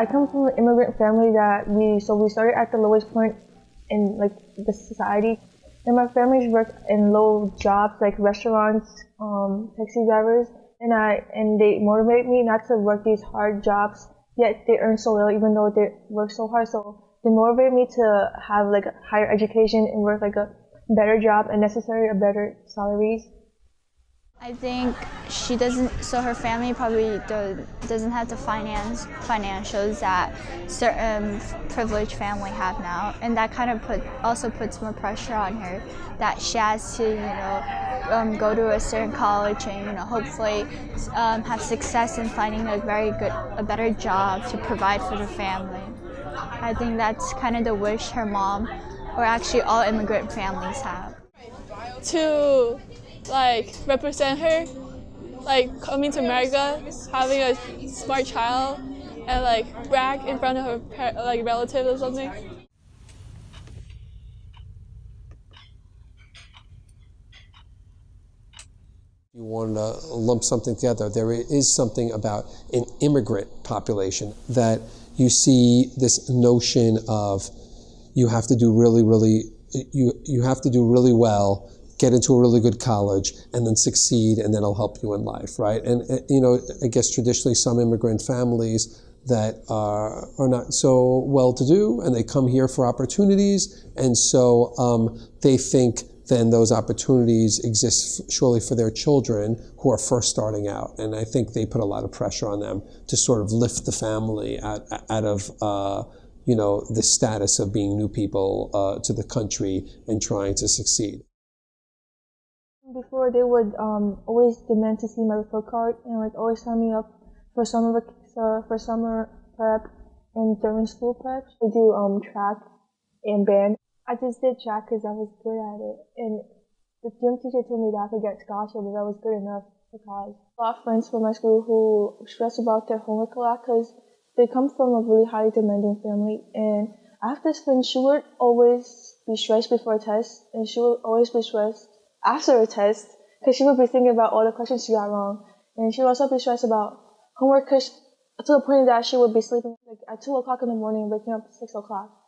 I come from an immigrant family that we started at the lowest point in like the society, and my family's worked in low jobs like restaurants, taxi drivers, and they motivate me not to work these hard jobs. Yet they earn so little, even though they work so hard. So they motivate me to have like a higher education and work like a better job and necessarily a better salaries. I think she doesn't, so her family probably doesn't have the financials that certain privileged family have now, and that kind of also puts more pressure on her, that she has to, go to a certain college and, hopefully have success in finding a better job to provide for the family. I think that's kind of the wish her mom, or actually all immigrant families have. To represent her, coming to America, having a smart child, and brag in front of her relatives or something. You want to lump something together. There is something about an immigrant population that you see this notion of you have to do really well, get into a really good college, and then succeed, and then it'll help you in life, right? And I guess traditionally some immigrant families that are not so well-to-do, and they come here for opportunities, and so they think then those opportunities exist surely for their children who are first starting out. And I think they put a lot of pressure on them to sort of lift the family out of the status of being new people to the country and trying to succeed. Before, they would always demand to see my report card and always sign me up for summer prep and during school prep. I do track and band. I just did track because I was good at it, and the gym teacher told me that I could get scholarship if I was good enough for college. A lot of friends from my school who stress about their homework a lot because they come from a really highly demanding family, and I have this friend, she would always be stressed before a test, and she would always be stressed after a test because she would be thinking about all the questions she got wrong, and she would also be stressed about homework to the point that she would be sleeping at 2 o'clock in the morning and waking up at 6 o'clock.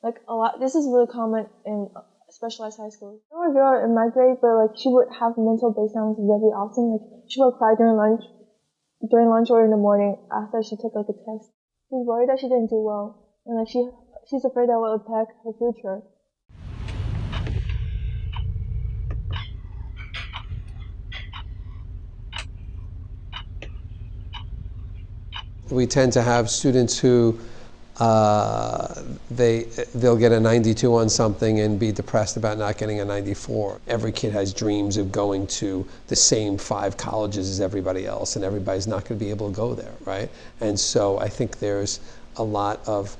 A lot. This is really common in specialized high schools. There was a girl in my grade, but she would have mental breakdowns very often. She would cry during lunch or in the morning after she took a test. She's worried that she didn't do well, and she's afraid that it will impact her future. We tend to have students who they'll get a 92 on something and be depressed about not getting a 94. Every kid has dreams of going to the same 5 colleges as everybody else, and everybody's not going to be able to go there, right? And so I think there's a lot of,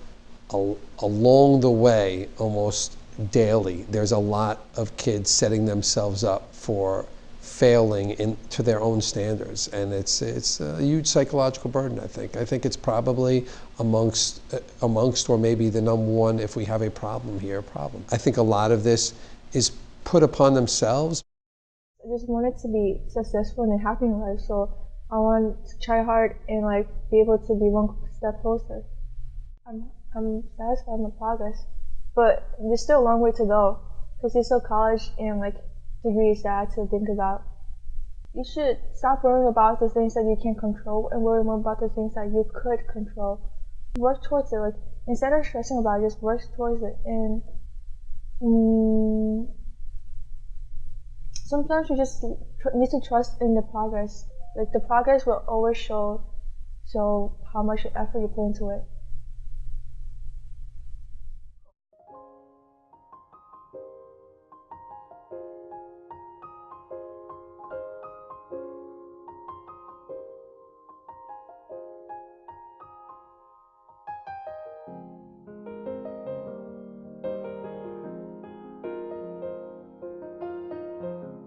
along the way, almost daily, there's a lot of kids setting themselves up for failing to their own standards, and it's a huge psychological burden. I think it's probably amongst or maybe the number one, if we have a problem here, problem. I think a lot of this is put upon themselves. I just wanted to be successful and happy in life, so I want to try hard and be able to be one step closer. I'm satisfied with my progress, but there's still a long way to go because there's still college and degrees that I have to think about. You should stop worrying about the things that you can't control and worry more about the things that you could control. Work towards it. Instead of stressing about it, just work towards it. And sometimes you just need to trust in the progress. The progress will always show how much effort you put into it.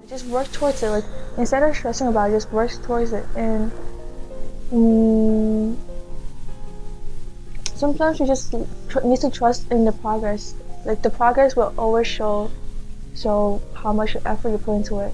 Just work towards it. Instead of stressing about it, just work towards it. And sometimes you just need to trust in the progress. The progress will always show how much effort you put into it.